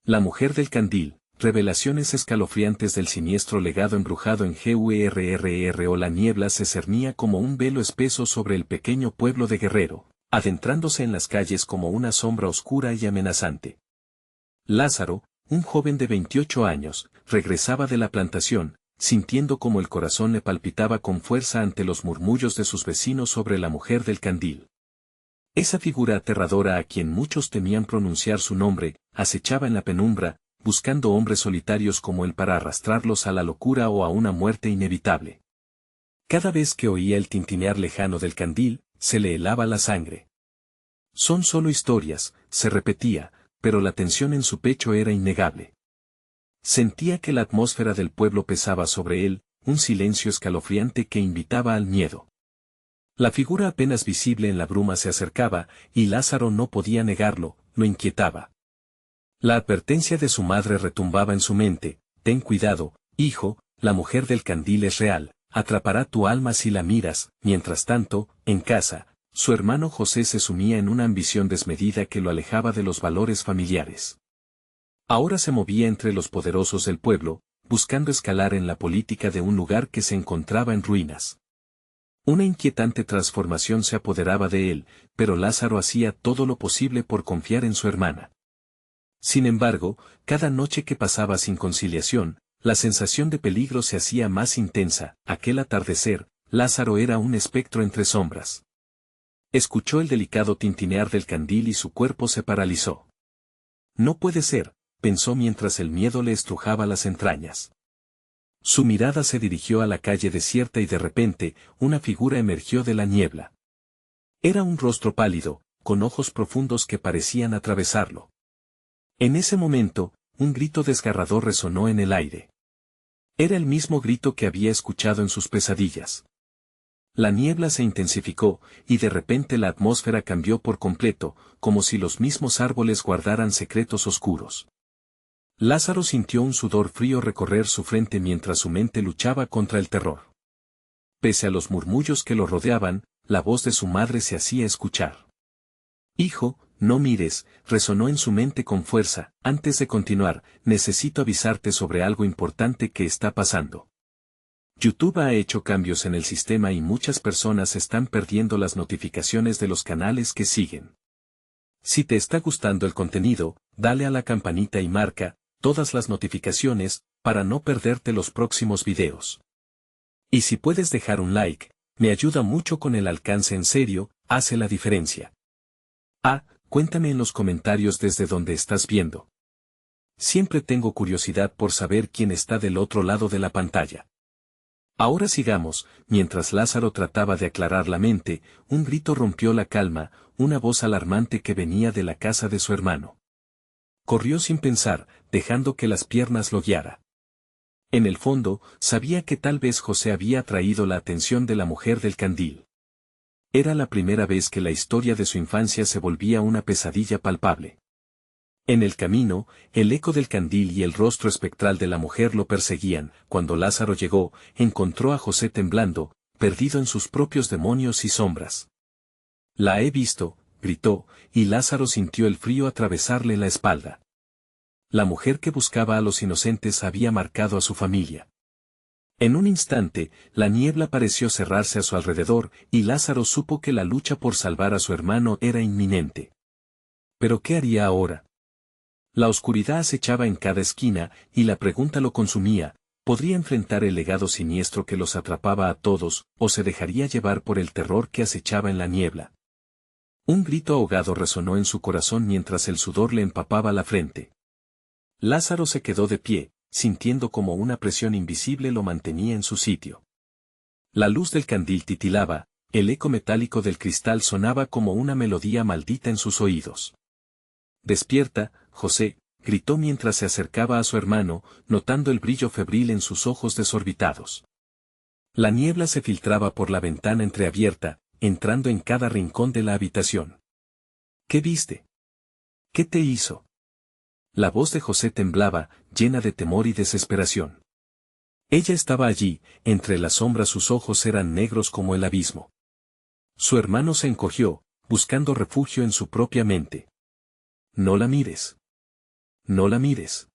La mujer del candil, revelaciones escalofriantes del siniestro legado embrujado en GURRRO. La niebla se cernía como un velo espeso sobre el pequeño pueblo de Guerrero, adentrándose en las calles como una sombra oscura y amenazante. Lázaro, un joven de 28 años, regresaba de la plantación, sintiendo como el corazón le palpitaba con fuerza ante los murmullos de sus vecinos sobre la mujer del candil. Esa figura aterradora a quien muchos temían pronunciar su nombre, acechaba en la penumbra, buscando hombres solitarios como él para arrastrarlos a la locura o a una muerte inevitable. Cada vez que oía el tintinear lejano del candil, se le helaba la sangre. Son solo historias, se repetía, pero la tensión en su pecho era innegable. Sentía que la atmósfera del pueblo pesaba sobre él, un silencio escalofriante que invitaba al miedo. La figura apenas visible en la bruma se acercaba, y Lázaro no podía negarlo, lo inquietaba. La advertencia de su madre retumbaba en su mente: ten cuidado, hijo, la mujer del candil es real, atrapará tu alma si la miras. Mientras tanto, en casa, su hermano José se sumía en una ambición desmedida que lo alejaba de los valores familiares. Ahora se movía entre los poderosos del pueblo, buscando escalar en la política de un lugar que se encontraba en ruinas. Una inquietante transformación se apoderaba de él, pero Lázaro hacía todo lo posible por confiar en su hermana. Sin embargo, cada noche que pasaba sin conciliación, la sensación de peligro se hacía más intensa. Aquel atardecer, Lázaro era un espectro entre sombras. Escuchó el delicado tintinear del candil y su cuerpo se paralizó. No puede ser, pensó mientras el miedo le estrujaba las entrañas. Su mirada se dirigió a la calle desierta y de repente, una figura emergió de la niebla. Era un rostro pálido, con ojos profundos que parecían atravesarlo. En ese momento, un grito desgarrador resonó en el aire. Era el mismo grito que había escuchado en sus pesadillas. La niebla se intensificó, y de repente la atmósfera cambió por completo, como si los mismos árboles guardaran secretos oscuros. Lázaro sintió un sudor frío recorrer su frente mientras su mente luchaba contra el terror. Pese a los murmullos que lo rodeaban, la voz de su madre se hacía escuchar. Hijo, no mires, resonó en su mente con fuerza. Antes de continuar, necesito avisarte sobre algo importante que está pasando. YouTube ha hecho cambios en el sistema y muchas personas están perdiendo las notificaciones de los canales que siguen. Si te está gustando el contenido, dale a la campanita y marca todas las notificaciones para no perderte los próximos videos. Y si puedes dejar un like, me ayuda mucho con el alcance. En serio, hace la diferencia. Cuéntame en los comentarios desde donde estás viendo. Siempre tengo curiosidad por saber quién está del otro lado de la pantalla. Ahora sigamos. Mientras Lázaro trataba de aclarar la mente, un grito rompió la calma, una voz alarmante que venía de la casa de su hermano. Corrió sin pensar, dejando que las piernas lo guiara. En el fondo, sabía que tal vez José había atraído la atención de la mujer del candil. Era la primera vez que la historia de su infancia se volvía una pesadilla palpable. En el camino, el eco del candil y el rostro espectral de la mujer lo perseguían. Cuando Lázaro llegó, encontró a José temblando, perdido en sus propios demonios y sombras. La he visto, gritó, y Lázaro sintió el frío atravesarle la espalda. La mujer que buscaba a los inocentes había marcado a su familia. En un instante, la niebla pareció cerrarse a su alrededor, y Lázaro supo que la lucha por salvar a su hermano era inminente. ¿Pero qué haría ahora? La oscuridad acechaba en cada esquina, y la pregunta lo consumía: ¿podría enfrentar el legado siniestro que los atrapaba a todos, o se dejaría llevar por el terror que acechaba en la niebla? Un grito ahogado resonó en su corazón mientras el sudor le empapaba la frente. Lázaro se quedó de pie, sintiendo como una presión invisible lo mantenía en su sitio. La luz del candil titilaba, el eco metálico del cristal sonaba como una melodía maldita en sus oídos. «Despierta, José», gritó mientras se acercaba a su hermano, notando el brillo febril en sus ojos desorbitados. La niebla se filtraba por la ventana entreabierta, entrando en cada rincón de la habitación. «¿Qué viste? ¿Qué te hizo?». La voz de José temblaba, llena de temor y desesperación. Ella estaba allí, entre las sombras. Sus ojos eran negros como el abismo. Su hermano se encogió, buscando refugio en su propia mente. «No la mires. No la mires.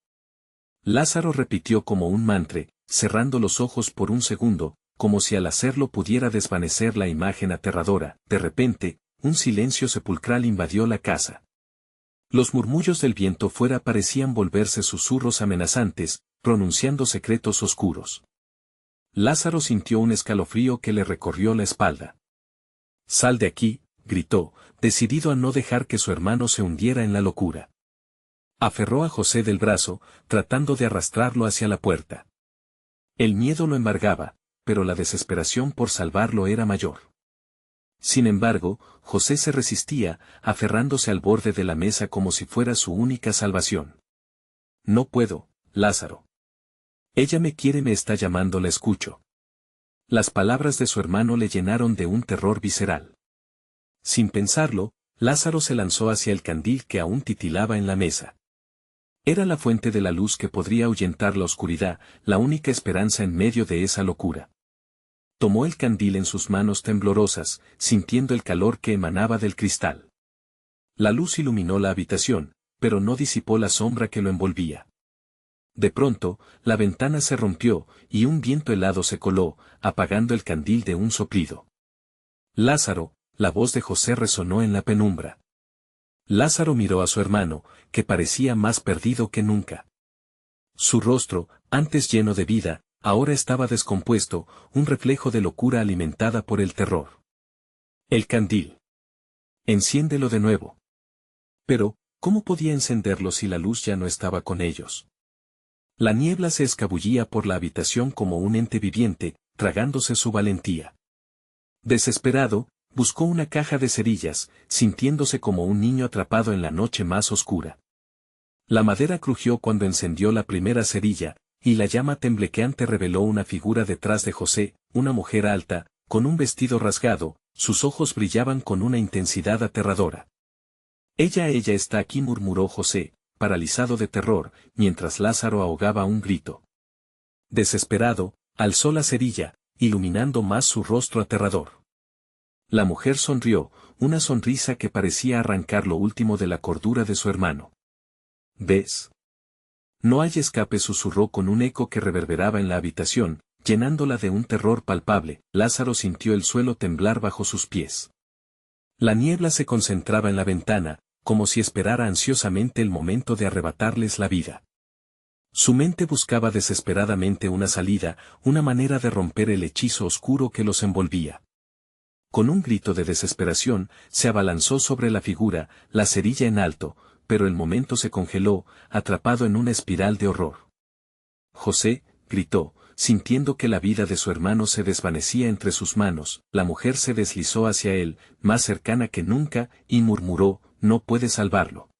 Lázaro repitió como un mantra, cerrando los ojos por un segundo, como si al hacerlo pudiera desvanecer la imagen aterradora. De repente, un silencio sepulcral invadió la casa. Los murmullos del viento fuera parecían volverse susurros amenazantes, pronunciando secretos oscuros. Lázaro sintió un escalofrío que le recorrió la espalda. «Sal de aquí», gritó, decidido a no dejar que su hermano se hundiera en la locura. Aferró a José del brazo, tratando de arrastrarlo hacia la puerta. El miedo lo embargaba, pero la desesperación por salvarlo era mayor. Sin embargo, José se resistía, aferrándose al borde de la mesa como si fuera su única salvación. «No puedo, Lázaro. Ella me quiere, me está llamando, la escucho». Las palabras de su hermano le llenaron de un terror visceral. Sin pensarlo, Lázaro se lanzó hacia el candil que aún titilaba en la mesa. Era la fuente de la luz que podría ahuyentar la oscuridad, la única esperanza en medio de esa locura. Tomó el candil en sus manos temblorosas, sintiendo el calor que emanaba del cristal. La luz iluminó la habitación, pero no disipó la sombra que lo envolvía. De pronto, la ventana se rompió, y un viento helado se coló, apagando el candil de un soplido. «Lázaro», la voz de José resonó en la penumbra. Lázaro miró a su hermano, que parecía más perdido que nunca. Su rostro, antes lleno de vida, ahora estaba descompuesto, un reflejo de locura alimentada por el terror. «El candil. Enciéndelo de nuevo». Pero, ¿cómo podía encenderlo si la luz ya no estaba con ellos? La niebla se escabullía por la habitación como un ente viviente, tragándose su valentía. Desesperado, buscó una caja de cerillas, sintiéndose como un niño atrapado en la noche más oscura. La madera crujió cuando encendió la primera cerilla, y la llama temblequeante reveló una figura detrás de José, una mujer alta, con un vestido rasgado, sus ojos brillaban con una intensidad aterradora. Ella está aquí», murmuró José, paralizado de terror, mientras Lázaro ahogaba un grito. Desesperado, alzó la cerilla, iluminando más su rostro aterrador. La mujer sonrió, una sonrisa que parecía arrancar lo último de la cordura de su hermano. «¿Ves? No hay escape», susurró con un eco que reverberaba en la habitación, llenándola de un terror palpable. Lázaro sintió el suelo temblar bajo sus pies. La niebla se concentraba en la ventana, como si esperara ansiosamente el momento de arrebatarles la vida. Su mente buscaba desesperadamente una salida, una manera de romper el hechizo oscuro que los envolvía. Con un grito de desesperación, se abalanzó sobre la figura, la cerilla en alto, pero el momento se congeló, atrapado en una espiral de horror. «José», gritó, sintiendo que la vida de su hermano se desvanecía entre sus manos. La mujer se deslizó hacia él, más cercana que nunca, y murmuró: «No puedes salvarlo.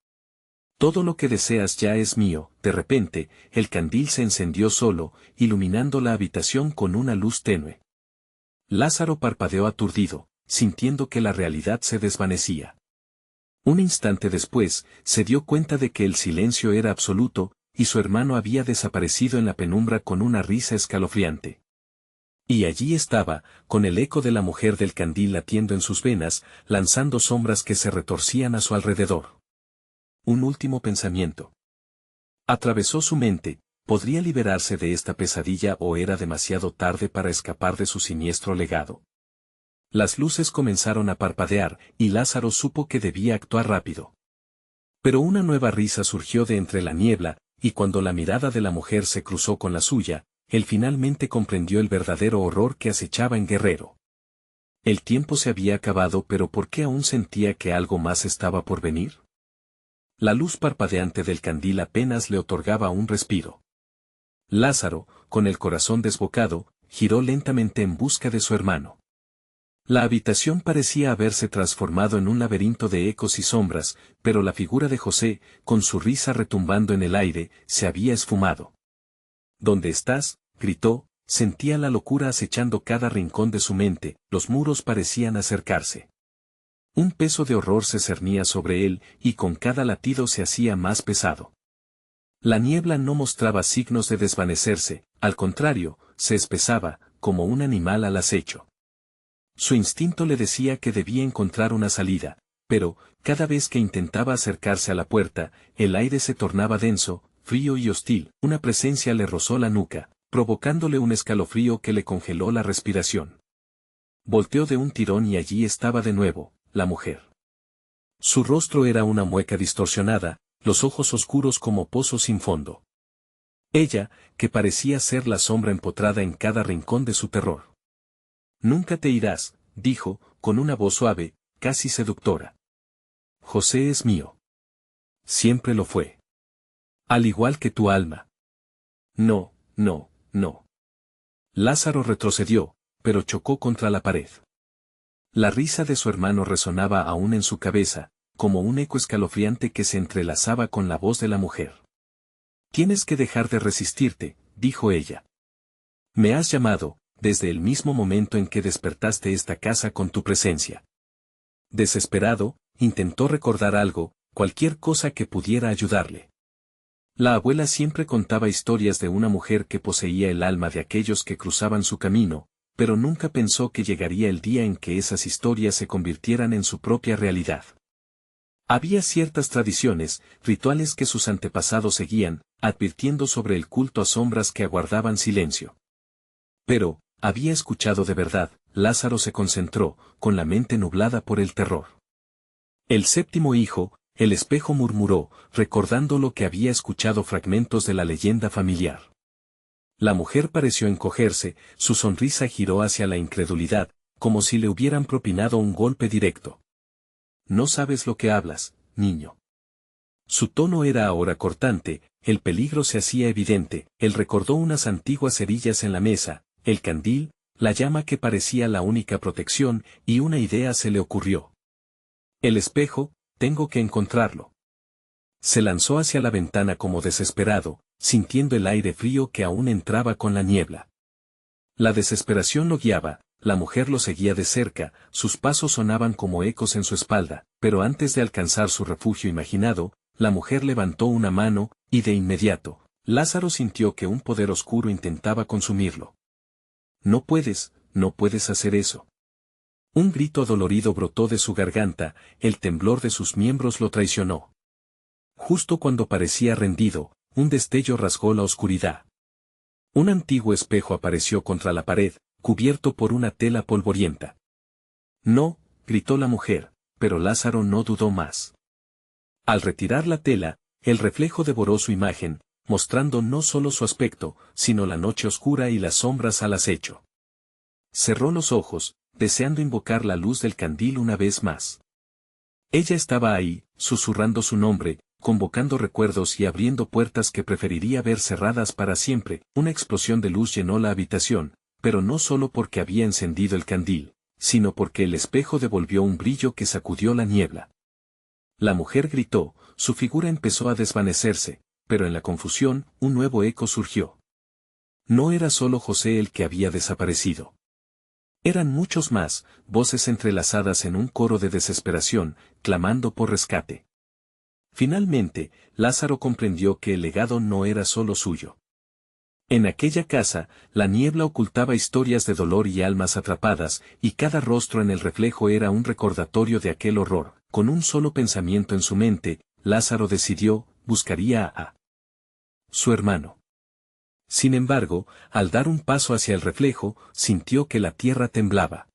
Todo lo que deseas ya es mío». De repente, el candil se encendió solo, iluminando la habitación con una luz tenue. Lázaro parpadeó aturdido, sintiendo que la realidad se desvanecía. Un instante después, se dio cuenta de que el silencio era absoluto, y su hermano había desaparecido en la penumbra con una risa escalofriante. Y allí estaba, con el eco de la mujer del candil latiendo en sus venas, lanzando sombras que se retorcían a su alrededor. Un último pensamiento atravesó su mente: ¿podría liberarse de esta pesadilla o era demasiado tarde para escapar de su siniestro legado? Las luces comenzaron a parpadear, y Lázaro supo que debía actuar rápido. Pero una nueva risa surgió de entre la niebla, y cuando la mirada de la mujer se cruzó con la suya, él finalmente comprendió el verdadero horror que acechaba en Guerrero. El tiempo se había acabado, pero ¿por qué aún sentía que algo más estaba por venir? La luz parpadeante del candil apenas le otorgaba un respiro. Lázaro, con el corazón desbocado, giró lentamente en busca de su hermano. La habitación parecía haberse transformado en un laberinto de ecos y sombras, pero la figura de José, con su risa retumbando en el aire, se había esfumado. «¿Dónde estás?», gritó, sentía la locura acechando cada rincón de su mente, los muros parecían acercarse. Un peso de horror se cernía sobre él, y con cada latido se hacía más pesado. La niebla no mostraba signos de desvanecerse, al contrario, se espesaba, como un animal al acecho. Su instinto le decía que debía encontrar una salida, pero, cada vez que intentaba acercarse a la puerta, el aire se tornaba denso, frío y hostil. Una presencia le rozó la nuca, provocándole un escalofrío que le congeló la respiración. Volteó de un tirón y allí estaba de nuevo, la mujer. Su rostro era una mueca distorsionada, los ojos oscuros como pozos sin fondo. Ella, que parecía ser la sombra empotrada en cada rincón de su terror. Nunca te irás, dijo, con una voz suave, casi seductora. José es mío. Siempre lo fue. Al igual que tu alma. No, no, no. Lázaro retrocedió, pero chocó contra la pared. La risa de su hermano resonaba aún en su cabeza, como un eco escalofriante que se entrelazaba con la voz de la mujer. Tienes que dejar de resistirte, dijo ella. Me has llamado, desde el mismo momento en que despertaste esta casa con tu presencia. Desesperado, intentó recordar algo, cualquier cosa que pudiera ayudarle. La abuela siempre contaba historias de una mujer que poseía el alma de aquellos que cruzaban su camino, pero nunca pensó que llegaría el día en que esas historias se convirtieran en su propia realidad. Había ciertas tradiciones, rituales que sus antepasados seguían, advirtiendo sobre el culto a sombras que aguardaban silencio. Pero, había escuchado de verdad. Lázaro se concentró, con la mente nublada por el terror. El séptimo hijo, el espejo murmuró, recordando lo que había escuchado fragmentos de la leyenda familiar. La mujer pareció encogerse, su sonrisa giró hacia la incredulidad, como si le hubieran propinado un golpe directo. No sabes lo que hablas, niño. Su tono era ahora cortante, el peligro se hacía evidente. Él recordó unas antiguas cerillas en la mesa, el candil, la llama que parecía la única protección, y una idea se le ocurrió. El espejo, tengo que encontrarlo. Se lanzó hacia la ventana como desesperado, sintiendo el aire frío que aún entraba con la niebla. La desesperación lo guiaba, la mujer lo seguía de cerca, sus pasos sonaban como ecos en su espalda, pero antes de alcanzar su refugio imaginado, la mujer levantó una mano, y de inmediato, Lázaro sintió que un poder oscuro intentaba consumirlo. No puedes hacer eso. Un grito dolorido brotó de su garganta, el temblor de sus miembros lo traicionó. Justo cuando parecía rendido, un destello rasgó la oscuridad. Un antiguo espejo apareció contra la pared, cubierto por una tela polvorienta. No, gritó la mujer, pero Lázaro no dudó más. Al retirar la tela, el reflejo devoró su imagen, mostrando no solo su aspecto, sino la noche oscura y las sombras al acecho. Cerró los ojos, deseando invocar la luz del candil una vez más. Ella estaba ahí, susurrando su nombre, convocando recuerdos y abriendo puertas que preferiría ver cerradas para siempre. Una explosión de luz llenó la habitación, pero no solo porque había encendido el candil, sino porque el espejo devolvió un brillo que sacudió la niebla. La mujer gritó, su figura empezó a desvanecerse, pero en la confusión, un nuevo eco surgió. No era solo José el que había desaparecido. Eran muchos más, voces entrelazadas en un coro de desesperación, clamando por rescate. Finalmente, Lázaro comprendió que el legado no era solo suyo. En aquella casa, la niebla ocultaba historias de dolor y almas atrapadas, y cada rostro en el reflejo era un recordatorio de aquel horror. Con un solo pensamiento en su mente, Lázaro decidió, buscaría a su hermano. Sin embargo, al dar un paso hacia el reflejo, sintió que la tierra temblaba.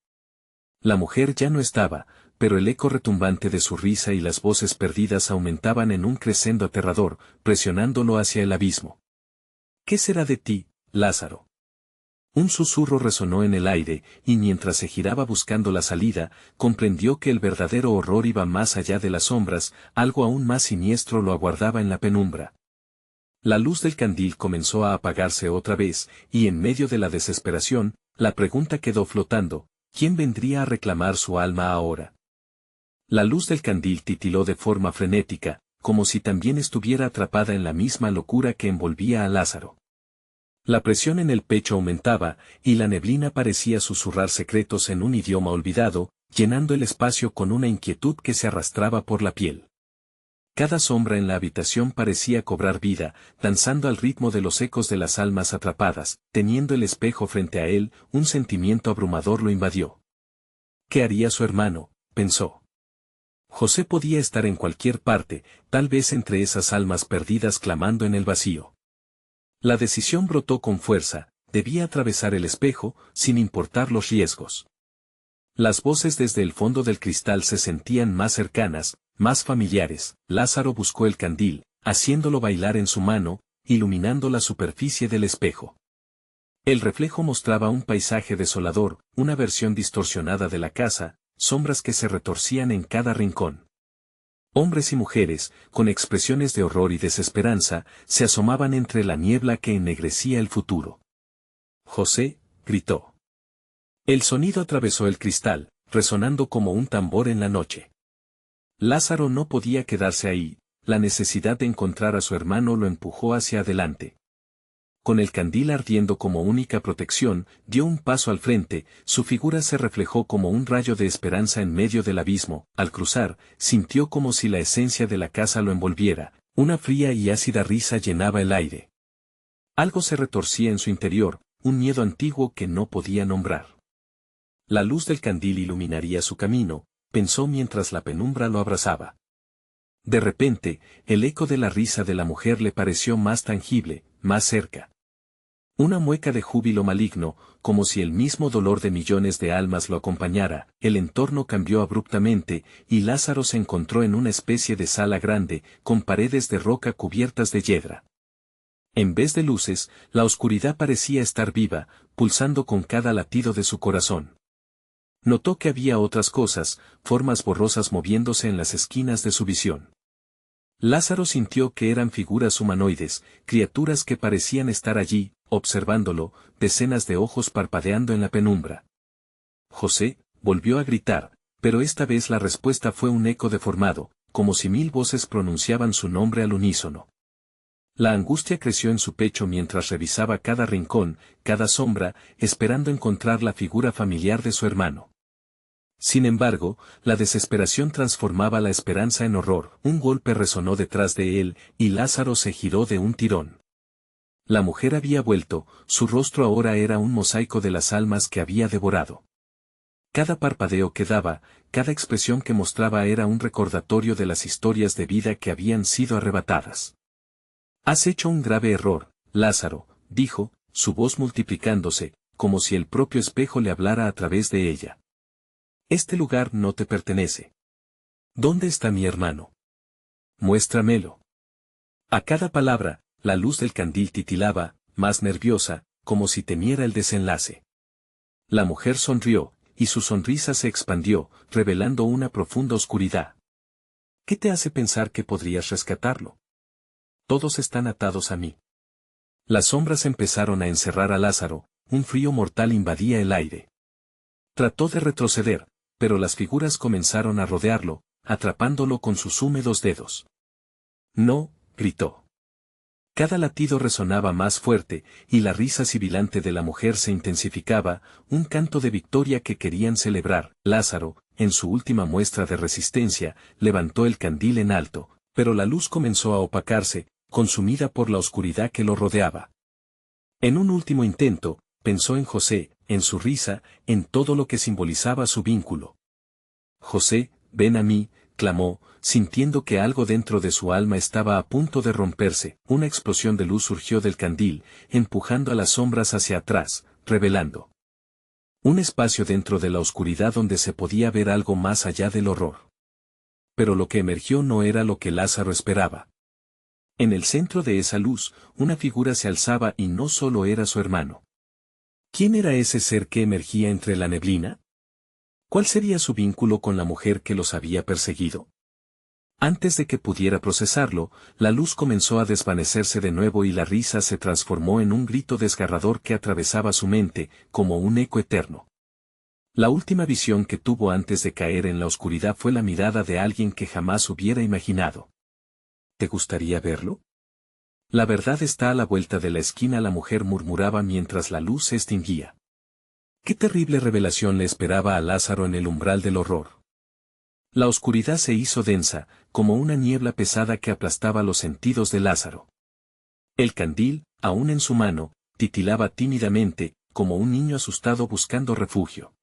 La mujer ya no estaba, pero el eco retumbante de su risa y las voces perdidas aumentaban en un crescendo aterrador, presionándolo hacia el abismo. ¿Qué será de ti, Lázaro? Un susurro resonó en el aire, y mientras se giraba buscando la salida, comprendió que el verdadero horror iba más allá de las sombras, algo aún más siniestro lo aguardaba en la penumbra. La luz del candil comenzó a apagarse otra vez, y en medio de la desesperación, la pregunta quedó flotando: ¿quién vendría a reclamar su alma ahora? La luz del candil titiló de forma frenética, como si también estuviera atrapada en la misma locura que envolvía a Lázaro. La presión en el pecho aumentaba, y la neblina parecía susurrar secretos en un idioma olvidado, llenando el espacio con una inquietud que se arrastraba por la piel. Cada sombra en la habitación parecía cobrar vida, danzando al ritmo de los ecos de las almas atrapadas. Teniendo el espejo frente a él, un sentimiento abrumador lo invadió. ¿Qué haría su hermano?, pensó. José podía estar en cualquier parte, tal vez entre esas almas perdidas clamando en el vacío. La decisión brotó con fuerza, debía atravesar el espejo, sin importar los riesgos. Las voces desde el fondo del cristal se sentían más cercanas, más familiares. Lázaro buscó el candil, haciéndolo bailar en su mano, iluminando la superficie del espejo. El reflejo mostraba un paisaje desolador, una versión distorsionada de la casa, sombras que se retorcían en cada rincón. Hombres y mujeres, con expresiones de horror y desesperanza, se asomaban entre la niebla que ennegrecía el futuro. José, gritó. El sonido atravesó el cristal, resonando como un tambor en la noche. Lázaro no podía quedarse ahí, la necesidad de encontrar a su hermano lo empujó hacia adelante. Con el candil ardiendo como única protección, dio un paso al frente, su figura se reflejó como un rayo de esperanza en medio del abismo. Al cruzar, sintió como si la esencia de la casa lo envolviera, una fría y ácida risa llenaba el aire. Algo se retorcía en su interior, un miedo antiguo que no podía nombrar. La luz del candil iluminaría su camino, pensó mientras la penumbra lo abrazaba. De repente, el eco de la risa de la mujer le pareció más tangible, más cerca. Una mueca de júbilo maligno, como si el mismo dolor de millones de almas lo acompañara. El entorno cambió abruptamente, y Lázaro se encontró en una especie de sala grande, con paredes de roca cubiertas de hiedra. En vez de luces, la oscuridad parecía estar viva, pulsando con cada latido de su corazón. Notó que había otras cosas, formas borrosas moviéndose en las esquinas de su visión. Lázaro sintió que eran figuras humanoides, criaturas que parecían estar allí, observándolo, decenas de ojos parpadeando en la penumbra. José, volvió a gritar, pero esta vez la respuesta fue un eco deformado, como si 1000 voces pronunciaban su nombre al unísono. La angustia creció en su pecho mientras revisaba cada rincón, cada sombra, esperando encontrar la figura familiar de su hermano. Sin embargo, la desesperación transformaba la esperanza en horror. Un golpe resonó detrás de él, y Lázaro se giró de un tirón. La mujer había vuelto, su rostro ahora era un mosaico de las almas que había devorado. Cada parpadeo que daba, cada expresión que mostraba era un recordatorio de las historias de vida que habían sido arrebatadas. «Has hecho un grave error, Lázaro», dijo, su voz multiplicándose, como si el propio espejo le hablara a través de ella. «Este lugar no te pertenece. ¿Dónde está mi hermano? Muéstramelo». A cada palabra, la luz del candil titilaba, más nerviosa, como si temiera el desenlace. La mujer sonrió, y su sonrisa se expandió, revelando una profunda oscuridad. «¿Qué te hace pensar que podrías rescatarlo? Todos están atados a mí». Las sombras empezaron a encerrar a Lázaro, un frío mortal invadía el aire. Trató de retroceder, pero las figuras comenzaron a rodearlo, atrapándolo con sus húmedos dedos. «No», gritó. Cada latido resonaba más fuerte, y la risa sibilante de la mujer se intensificaba, un canto de victoria que querían celebrar. Lázaro, en su última muestra de resistencia, levantó el candil en alto, pero la luz comenzó a opacarse, consumida por la oscuridad que lo rodeaba. En un último intento, pensó en José, en su risa, en todo lo que simbolizaba su vínculo. «José, ven a mí», clamó, sintiendo que algo dentro de su alma estaba a punto de romperse. Una explosión de luz surgió del candil, empujando a las sombras hacia atrás, revelando un espacio dentro de la oscuridad donde se podía ver algo más allá del horror. Pero lo que emergió no era lo que Lázaro esperaba. En el centro de esa luz, una figura se alzaba y no solo era su hermano. ¿Quién era ese ser que emergía entre la neblina? ¿Cuál sería su vínculo con la mujer que los había perseguido? Antes de que pudiera procesarlo, la luz comenzó a desvanecerse de nuevo y la risa se transformó en un grito desgarrador que atravesaba su mente, como un eco eterno. La última visión que tuvo antes de caer en la oscuridad fue la mirada de alguien que jamás hubiera imaginado. ¿Te gustaría verlo? La verdad está a la vuelta de la esquina, la mujer murmuraba mientras la luz se extinguía. Qué terrible revelación le esperaba a Lázaro en el umbral del horror. La oscuridad se hizo densa, como una niebla pesada que aplastaba los sentidos de Lázaro. El candil, aún en su mano, titilaba tímidamente, como un niño asustado buscando refugio.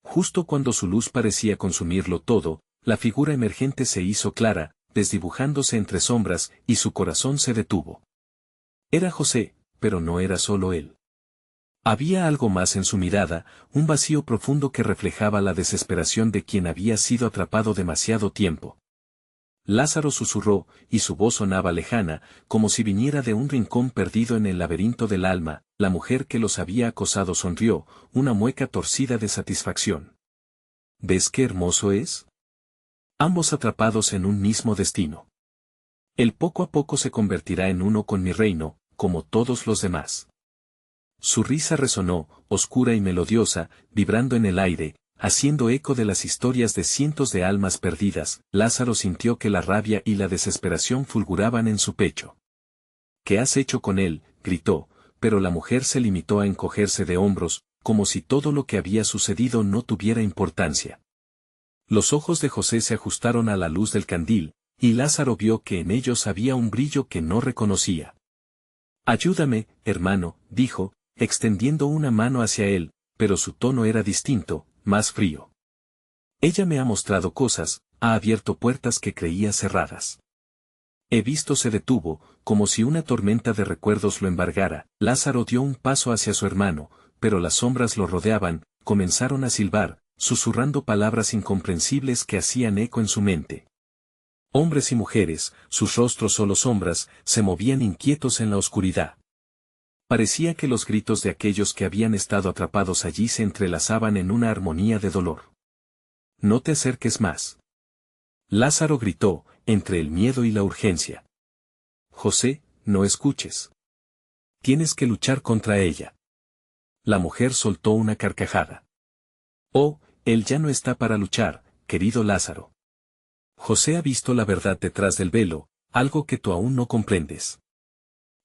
Justo cuando su luz parecía consumirlo todo, la figura emergente se hizo clara, desdibujándose entre sombras, y su corazón se detuvo. Era José, pero no era solo él. Había algo más en su mirada, un vacío profundo que reflejaba la desesperación de quien había sido atrapado demasiado tiempo. Lázaro susurró, y su voz sonaba lejana, como si viniera de un rincón perdido en el laberinto del alma. La mujer que los había acosado sonrió, una mueca torcida de satisfacción. ¿Ves qué hermoso es? Ambos atrapados en un mismo destino. Él poco a poco se convertirá en uno con mi reino, como todos los demás. Su risa resonó, oscura y melodiosa, vibrando en el aire, haciendo eco de las historias de cientos de almas perdidas. Lázaro sintió que la rabia y la desesperación fulguraban en su pecho. ¿Qué has hecho con él?, gritó, pero la mujer se limitó a encogerse de hombros, como si todo lo que había sucedido no tuviera importancia. Los ojos de José se ajustaron a la luz del candil, y Lázaro vio que en ellos había un brillo que no reconocía. Ayúdame, hermano, dijo, extendiendo una mano hacia él, pero su tono era distinto, más frío. Ella me ha mostrado cosas, ha abierto puertas que creía cerradas. He visto. Se detuvo, como si una tormenta de recuerdos lo embargara. Lázaro dio un paso hacia su hermano, pero las sombras lo rodeaban, comenzaron a silbar, susurrando palabras incomprensibles que hacían eco en su mente. Hombres y mujeres, sus rostros solo sombras, se movían inquietos en la oscuridad. Parecía que los gritos de aquellos que habían estado atrapados allí se entrelazaban en una armonía de dolor. No te acerques más. Lázaro gritó, entre el miedo y la urgencia. José, no escuches. Tienes que luchar contra ella. La mujer soltó una carcajada. Oh, él ya no está para luchar, querido Lázaro. José ha visto la verdad detrás del velo, algo que tú aún no comprendes.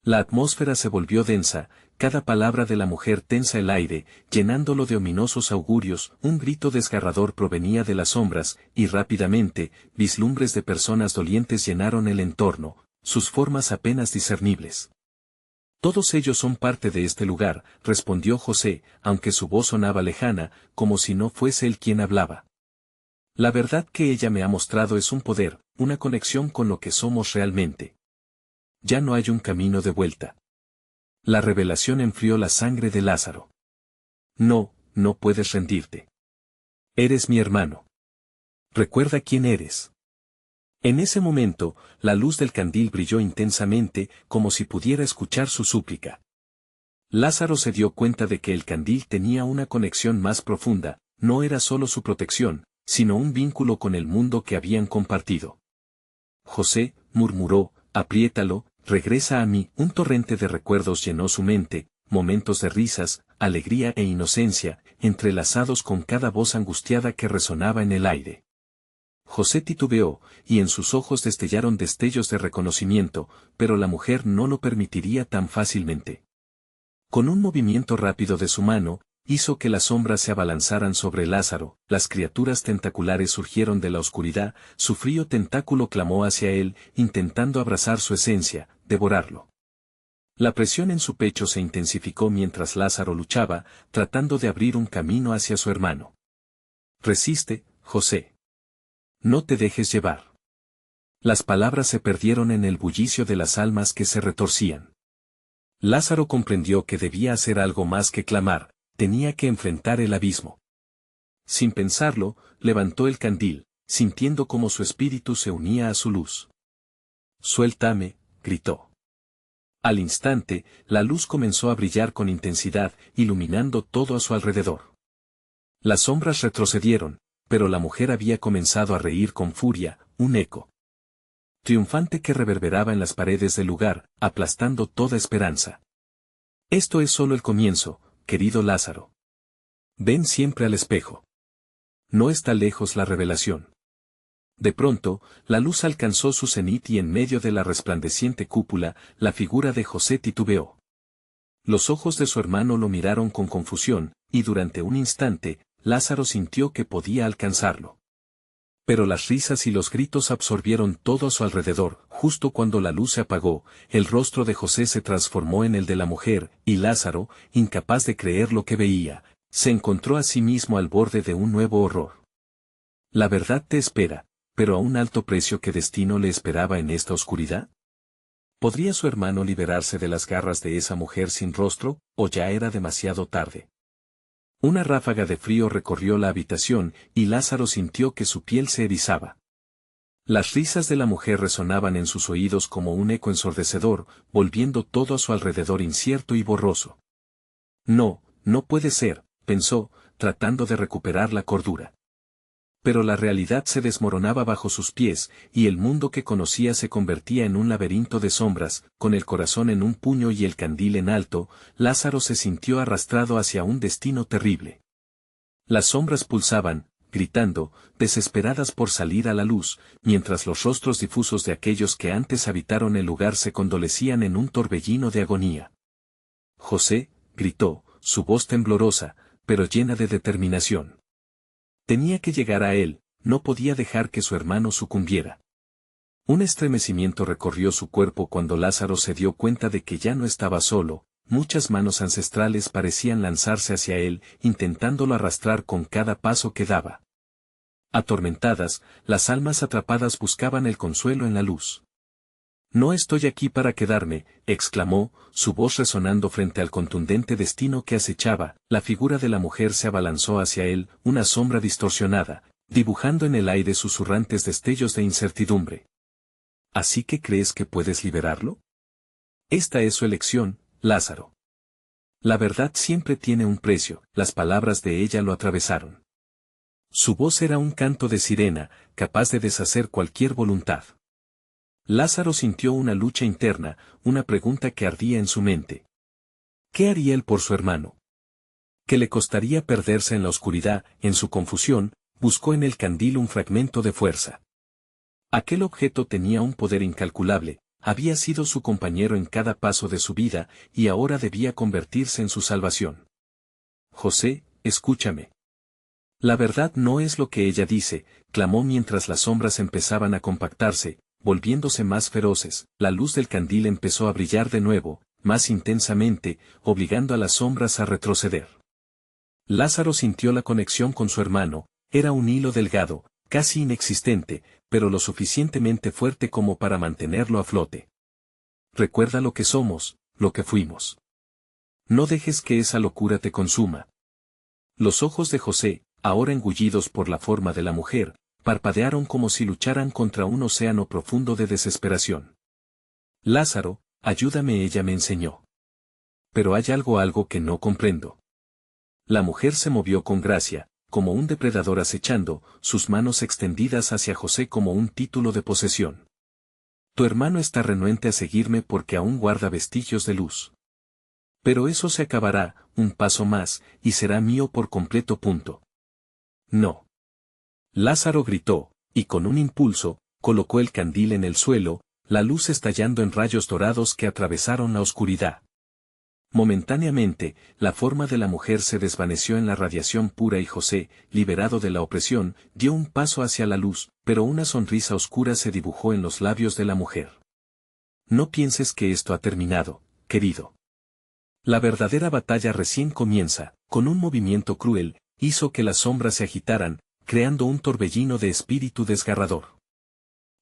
La atmósfera se volvió densa, cada palabra de la mujer tensa el aire, llenándolo de ominosos augurios. Un grito desgarrador provenía de las sombras, y rápidamente, vislumbres de personas dolientes llenaron el entorno, sus formas apenas discernibles. Todos ellos son parte de este lugar, respondió José, aunque su voz sonaba lejana, como si no fuese él quien hablaba. La verdad que ella me ha mostrado es un poder, una conexión con lo que somos realmente. Ya no hay un camino de vuelta. La revelación enfrió la sangre de Lázaro. No, no puedes rendirte. Eres mi hermano. Recuerda quién eres. En ese momento, la luz del candil brilló intensamente, como si pudiera escuchar su súplica. Lázaro se dio cuenta de que el candil tenía una conexión más profunda, no era solo su protección, sino un vínculo con el mundo que habían compartido. José, murmuró, apriétalo, regresa a mí. Un torrente de recuerdos llenó su mente, momentos de risas, alegría e inocencia, entrelazados con cada voz angustiada que resonaba en el aire. José titubeó, y en sus ojos destellaron destellos de reconocimiento, pero la mujer no lo permitiría tan fácilmente. Con un movimiento rápido de su mano, hizo que las sombras se abalanzaran sobre Lázaro. Las criaturas tentaculares surgieron de la oscuridad, su frío tentáculo clamó hacia él, intentando abrazar su esencia, devorarlo. La presión en su pecho se intensificó mientras Lázaro luchaba, tratando de abrir un camino hacia su hermano. Resiste, José. No te dejes llevar. Las palabras se perdieron en el bullicio de las almas que se retorcían. Lázaro comprendió que debía hacer algo más que clamar, tenía que enfrentar el abismo. Sin pensarlo, levantó el candil, sintiendo cómo su espíritu se unía a su luz. Suéltame, gritó. Al instante, la luz comenzó a brillar con intensidad, iluminando todo a su alrededor. Las sombras retrocedieron, pero la mujer había comenzado a reír con furia, un eco triunfante que reverberaba en las paredes del lugar, aplastando toda esperanza. Esto es solo el comienzo, querido Lázaro. Ven siempre al espejo. No está lejos la revelación. De pronto, la luz alcanzó su cenit y en medio de la resplandeciente cúpula, la figura de José titubeó. Los ojos de su hermano lo miraron con confusión, y durante un instante, Lázaro sintió que podía alcanzarlo. Pero las risas y los gritos absorbieron todo a su alrededor. Justo cuando la luz se apagó, el rostro de José se transformó en el de la mujer, y Lázaro, incapaz de creer lo que veía, se encontró a sí mismo al borde de un nuevo horror. La verdad te espera, pero a un alto precio. ¿Qué destino le esperaba en esta oscuridad? ¿Podría su hermano liberarse de las garras de esa mujer sin rostro, o ya era demasiado tarde? Una ráfaga de frío recorrió la habitación, y Lázaro sintió que su piel se erizaba. Las risas de la mujer resonaban en sus oídos como un eco ensordecedor, volviendo todo a su alrededor incierto y borroso. No, no puede ser, pensó, tratando de recuperar la cordura. Pero la realidad se desmoronaba bajo sus pies, y el mundo que conocía se convertía en un laberinto de sombras. Con el corazón en un puño y el candil en alto, Lázaro se sintió arrastrado hacia un destino terrible. Las sombras pulsaban, gritando, desesperadas por salir a la luz, mientras los rostros difusos de aquellos que antes habitaron el lugar se condolecían en un torbellino de agonía. José, gritó, su voz temblorosa, pero llena de determinación. Tenía que llegar a él, no podía dejar que su hermano sucumbiera. Un estremecimiento recorrió su cuerpo cuando Lázaro se dio cuenta de que ya no estaba solo. Muchas manos ancestrales parecían lanzarse hacia él, intentándolo arrastrar con cada paso que daba. Atormentadas, las almas atrapadas buscaban el consuelo en la luz. No estoy aquí para quedarme, exclamó, su voz resonando frente al contundente destino que acechaba. La figura de la mujer se abalanzó hacia él, una sombra distorsionada, dibujando en el aire susurrantes destellos de incertidumbre. ¿Así que crees que puedes liberarlo? Esta es su elección, Lázaro. La verdad siempre tiene un precio. Las palabras de ella lo atravesaron. Su voz era un canto de sirena, capaz de deshacer cualquier voluntad. Lázaro sintió una lucha interna, una pregunta que ardía en su mente. ¿Qué haría él por su hermano? ¿Qué le costaría perderse en la oscuridad? En su confusión, buscó en el candil un fragmento de fuerza. Aquel objeto tenía un poder incalculable, había sido su compañero en cada paso de su vida, y ahora debía convertirse en su salvación. José, escúchame. La verdad no es lo que ella dice, clamó mientras las sombras empezaban a compactarse, volviéndose más feroces. La luz del candil empezó a brillar de nuevo, más intensamente, obligando a las sombras a retroceder. Lázaro sintió la conexión con su hermano, era un hilo delgado, casi inexistente, pero lo suficientemente fuerte como para mantenerlo a flote. Recuerda lo que somos, lo que fuimos. No dejes que esa locura te consuma. Los ojos de José, ahora engullidos por la forma de la mujer, parpadearon como si lucharan contra un océano profundo de desesperación. Lázaro, ayúdame, ella me enseñó. Pero hay algo que no comprendo. La mujer se movió con gracia, como un depredador acechando, sus manos extendidas hacia José como un título de posesión. Tu hermano está renuente a seguirme porque aún guarda vestigios de luz. Pero eso se acabará, un paso más, y será mío por completo. No. Lázaro gritó, y con un impulso, colocó el candil en el suelo, la luz estallando en rayos dorados que atravesaron la oscuridad. Momentáneamente, la forma de la mujer se desvaneció en la radiación pura y José, liberado de la opresión, dio un paso hacia la luz, pero una sonrisa oscura se dibujó en los labios de la mujer. No pienses que esto ha terminado, querido. La verdadera batalla recién comienza. Con un movimiento cruel, hizo que las sombras se agitaran, creando un torbellino de espíritu desgarrador.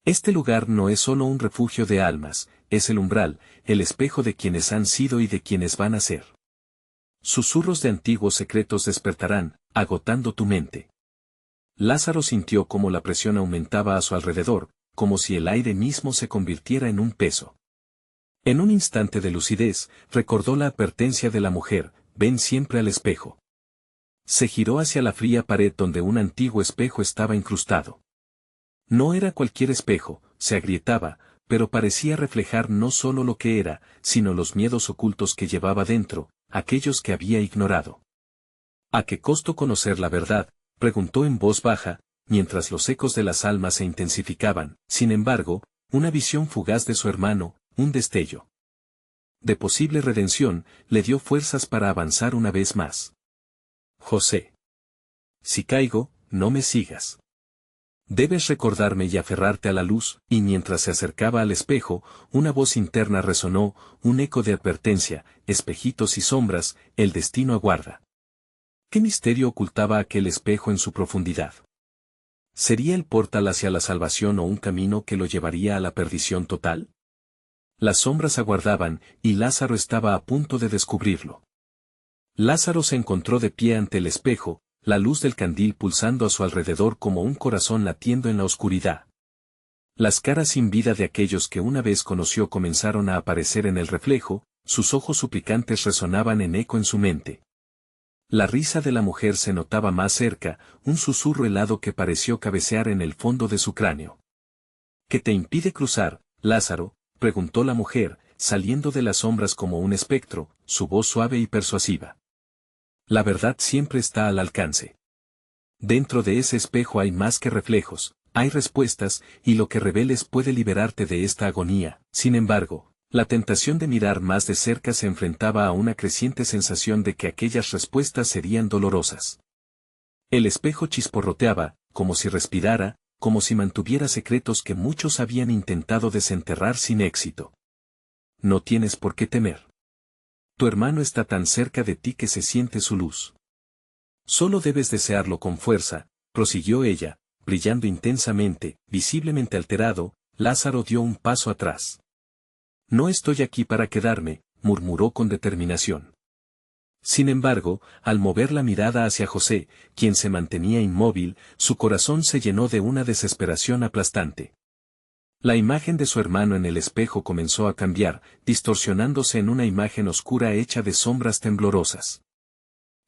Este lugar no es solo un refugio de almas, es el umbral, el espejo de quienes han sido y de quienes van a ser. Susurros de antiguos secretos despertarán, agotando tu mente. Lázaro sintió cómo la presión aumentaba a su alrededor, como si el aire mismo se convirtiera en un peso. En un instante de lucidez, recordó la advertencia de la mujer, ven siempre al espejo. Se giró hacia la fría pared donde un antiguo espejo estaba incrustado. No era cualquier espejo, se agrietaba, pero parecía reflejar no solo lo que era, sino los miedos ocultos que llevaba dentro, aquellos que había ignorado. ¿A qué costo conocer la verdad?, preguntó en voz baja, mientras los ecos de las almas se intensificaban. Sin embargo, una visión fugaz de su hermano, un destello de posible redención, le dio fuerzas para avanzar una vez más. José. Si caigo, no me sigas. Debes recordarme y aferrarte a la luz, y mientras se acercaba al espejo, una voz interna resonó, un eco de advertencia, espejitos y sombras, el destino aguarda. ¿Qué misterio ocultaba aquel espejo en su profundidad? ¿Sería el portal hacia la salvación o un camino que lo llevaría a la perdición total? Las sombras aguardaban, y Lázaro estaba a punto de descubrirlo. Lázaro se encontró de pie ante el espejo, la luz del candil pulsando a su alrededor como un corazón latiendo en la oscuridad. Las caras sin vida de aquellos que una vez conoció comenzaron a aparecer en el reflejo, sus ojos suplicantes resonaban en eco en su mente. La risa de la mujer se notaba más cerca, un susurro helado que pareció cabecear en el fondo de su cráneo. ¿Qué te impide cruzar, Lázaro?, preguntó la mujer, saliendo de las sombras como un espectro, su voz suave y persuasiva. La verdad siempre está al alcance. Dentro de ese espejo hay más que reflejos, hay respuestas, y lo que reveles puede liberarte de esta agonía. Sin embargo, la tentación de mirar más de cerca se enfrentaba a una creciente sensación de que aquellas respuestas serían dolorosas. El espejo chisporroteaba, como si respirara, como si mantuviera secretos que muchos habían intentado desenterrar sin éxito. No tienes por qué temer. Tu hermano está tan cerca de ti que se siente su luz. Solo debes desearlo con fuerza, prosiguió ella, brillando intensamente, visiblemente alterado. Lázaro dio un paso atrás. No estoy aquí para quedarme, murmuró con determinación. Sin embargo, al mover la mirada hacia José, quien se mantenía inmóvil, su corazón se llenó de una desesperación aplastante. La imagen de su hermano en el espejo comenzó a cambiar, distorsionándose en una imagen oscura hecha de sombras temblorosas.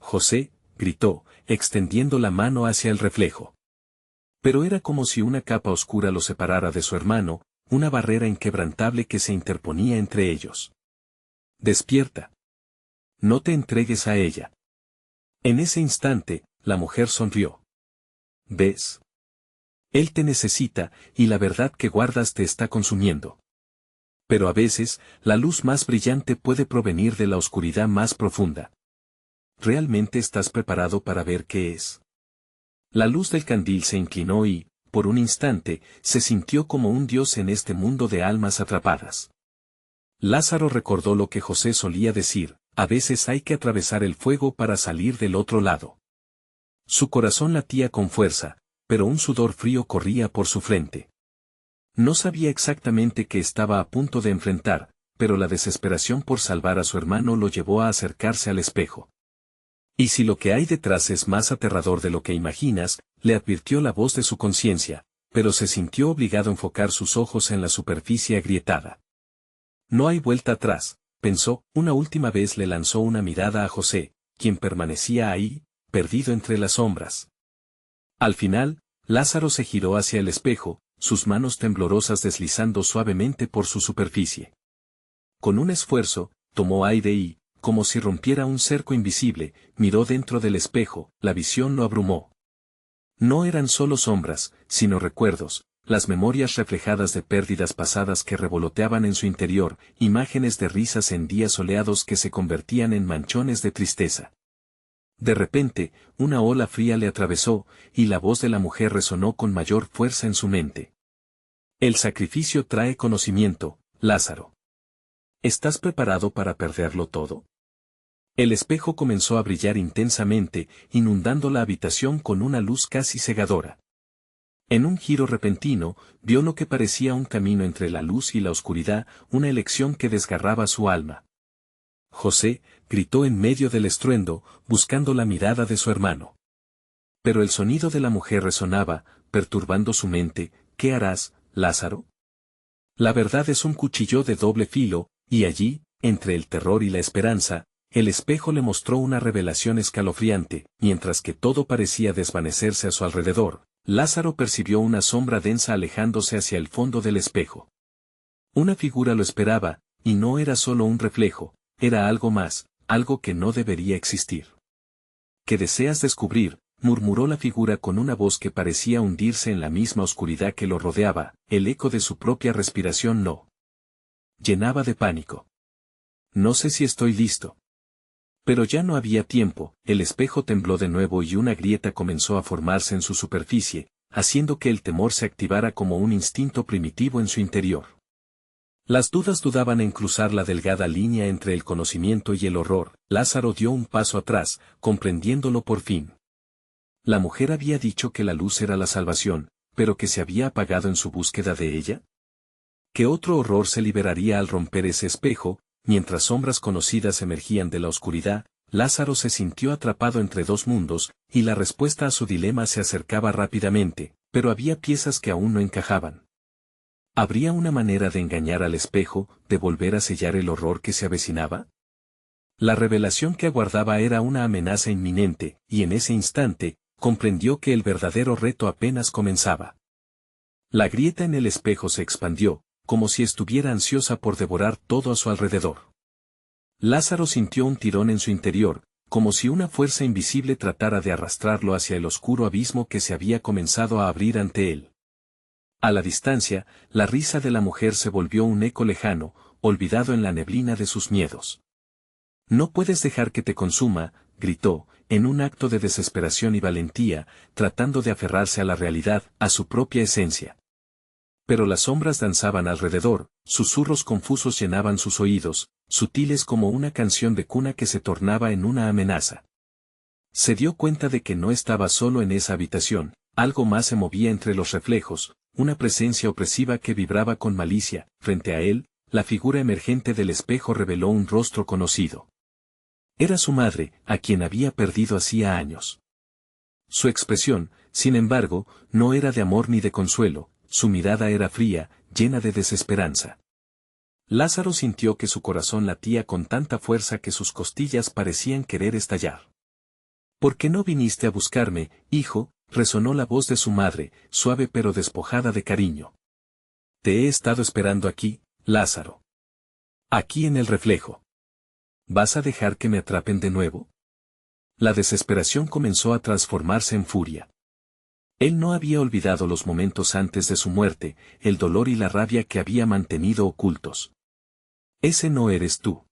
José, gritó, extendiendo la mano hacia el reflejo. Pero era como si una capa oscura lo separara de su hermano, una barrera inquebrantable que se interponía entre ellos. Despierta. No te entregues a ella. En ese instante, la mujer sonrió. ¿Ves? Él te necesita, y la verdad que guardas te está consumiendo. Pero a veces, la luz más brillante puede provenir de la oscuridad más profunda. ¿Realmente estás preparado para ver qué es? La luz del candil se inclinó y, por un instante, se sintió como un dios en este mundo de almas atrapadas. Lázaro recordó lo que José solía decir: a veces hay que atravesar el fuego para salir del otro lado. Su corazón latía con fuerza, pero un sudor frío corría por su frente. No sabía exactamente qué estaba a punto de enfrentar, pero la desesperación por salvar a su hermano lo llevó a acercarse al espejo. Y si lo que hay detrás es más aterrador de lo que imaginas, le advirtió la voz de su conciencia, pero se sintió obligado a enfocar sus ojos en la superficie agrietada. No hay vuelta atrás, pensó. Una última vez le lanzó una mirada a José, quien permanecía ahí, perdido entre las sombras. Al final, Lázaro se giró hacia el espejo, sus manos temblorosas deslizando suavemente por su superficie. Con un esfuerzo, tomó aire y, como si rompiera un cerco invisible, miró dentro del espejo. La visión lo abrumó. No eran solo sombras, sino recuerdos, las memorias reflejadas de pérdidas pasadas que revoloteaban en su interior, imágenes de risas en días soleados que se convertían en manchones de tristeza. De repente, una ola fría le atravesó, y la voz de la mujer resonó con mayor fuerza en su mente. El sacrificio trae conocimiento, Lázaro. ¿Estás preparado para perderlo todo? El espejo comenzó a brillar intensamente, inundando la habitación con una luz casi cegadora. En un giro repentino, vio lo que parecía un camino entre la luz y la oscuridad, una elección que desgarraba su alma. José, gritó en medio del estruendo, buscando la mirada de su hermano. Pero el sonido de la mujer resonaba, perturbando su mente. ¿Qué harás, Lázaro? La verdad es un cuchillo de doble filo, y allí, entre el terror y la esperanza, el espejo le mostró una revelación escalofriante. Mientras que todo parecía desvanecerse a su alrededor, Lázaro percibió una sombra densa alejándose hacia el fondo del espejo. Una figura lo esperaba, y no era solo un reflejo, era algo más, algo que no debería existir. ¿Qué deseas descubrir?, murmuró la figura con una voz que parecía hundirse en la misma oscuridad que lo rodeaba. El eco de su propia respiración lo llenaba de pánico. No sé si estoy listo. Pero ya no había tiempo. El espejo tembló de nuevo y una grieta comenzó a formarse en su superficie, haciendo que el temor se activara como un instinto primitivo en su interior. Las dudas dudaban en cruzar la delgada línea entre el conocimiento y el horror. Lázaro dio un paso atrás, comprendiéndolo por fin. La mujer había dicho que la luz era la salvación, pero que se había apagado en su búsqueda de ella. ¿Qué otro horror se liberaría al romper ese espejo? Mientras sombras conocidas emergían de la oscuridad, Lázaro se sintió atrapado entre dos mundos, y la respuesta a su dilema se acercaba rápidamente, pero había piezas que aún no encajaban. ¿Habría una manera de engañar al espejo, de volver a sellar el horror que se avecinaba? La revelación que aguardaba era una amenaza inminente, y en ese instante, comprendió que el verdadero reto apenas comenzaba. La grieta en el espejo se expandió, como si estuviera ansiosa por devorar todo a su alrededor. Lázaro sintió un tirón en su interior, como si una fuerza invisible tratara de arrastrarlo hacia el oscuro abismo que se había comenzado a abrir ante él. A la distancia, la risa de la mujer se volvió un eco lejano, olvidado en la neblina de sus miedos. «No puedes dejar que te consuma», gritó, en un acto de desesperación y valentía, tratando de aferrarse a la realidad, a su propia esencia. Pero las sombras danzaban alrededor, susurros confusos llenaban sus oídos, sutiles como una canción de cuna que se tornaba en una amenaza. Se dio cuenta de que no estaba solo en esa habitación, algo más se movía entre los reflejos, una presencia opresiva que vibraba con malicia. Frente a él, la figura emergente del espejo reveló un rostro conocido. Era su madre, a quien había perdido hacía años. Su expresión, sin embargo, no era de amor ni de consuelo, su mirada era fría, llena de desesperanza. Lázaro sintió que su corazón latía con tanta fuerza que sus costillas parecían querer estallar. «¿Por qué no viniste a buscarme, hijo?», resonó la voz de su madre, suave pero despojada de cariño. «Te he estado esperando aquí, Lázaro. Aquí en el reflejo. ¿Vas a dejar que me atrapen de nuevo?». La desesperación comenzó a transformarse en furia. Él no había olvidado los momentos antes de su muerte, el dolor y la rabia que había mantenido ocultos. «Ese no eres tú.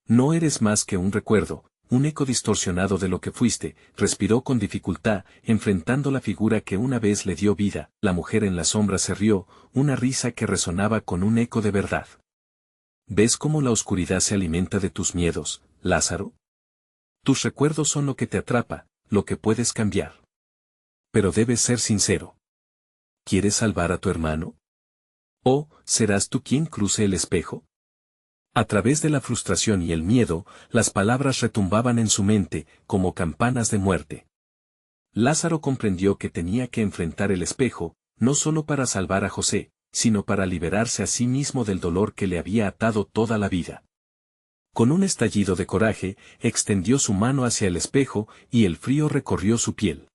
No eres más que un recuerdo, un eco distorsionado de lo que fuiste», respiró con dificultad, enfrentando la figura que una vez le dio vida. La mujer en la sombra se rió, una risa que resonaba con un eco de verdad. «¿Ves cómo la oscuridad se alimenta de tus miedos, Lázaro? Tus recuerdos son lo que te atrapa, lo que puedes cambiar. Pero debes ser sincero. ¿Quieres salvar a tu hermano? ¿O serás tú quien cruce el espejo?». A través de la frustración y el miedo, las palabras retumbaban en su mente, como campanas de muerte. Lázaro comprendió que tenía que enfrentar el espejo, no solo para salvar a José, sino para liberarse a sí mismo del dolor que le había atado toda la vida. Con un estallido de coraje, extendió su mano hacia el espejo, y el frío recorrió su piel.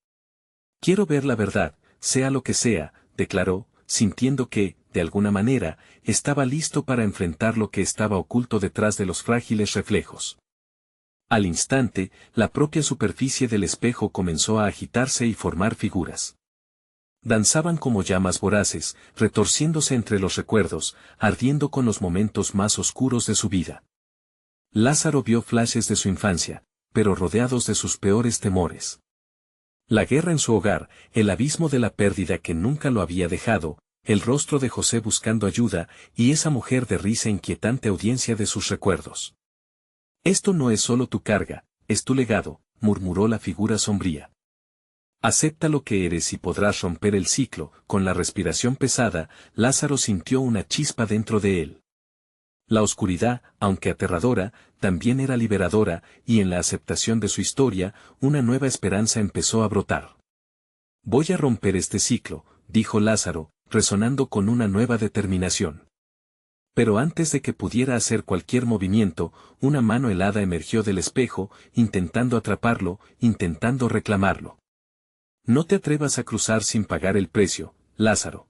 «Quiero ver la verdad, sea lo que sea», declaró, sintiendo que, de alguna manera, estaba listo para enfrentar lo que estaba oculto detrás de los frágiles reflejos. Al instante, la propia superficie del espejo comenzó a agitarse y formar figuras. Danzaban como llamas voraces, retorciéndose entre los recuerdos, ardiendo con los momentos más oscuros de su vida. Lázaro vio flashes de su infancia, pero rodeados de sus peores temores. La guerra en su hogar, el abismo de la pérdida que nunca lo había dejado, el rostro de José buscando ayuda, y esa mujer de risa inquietante audiencia de sus recuerdos. «Esto no es solo tu carga, es tu legado», murmuró la figura sombría. «Acepta lo que eres y podrás romper el ciclo». Con la respiración pesada, Lázaro sintió una chispa dentro de él. La oscuridad, aunque aterradora, también era liberadora, y en la aceptación de su historia, una nueva esperanza empezó a brotar. «Voy a romper este ciclo», dijo Lázaro, resonando con una nueva determinación. Pero antes de que pudiera hacer cualquier movimiento, una mano helada emergió del espejo, intentando atraparlo, intentando reclamarlo. «No te atrevas a cruzar sin pagar el precio, Lázaro».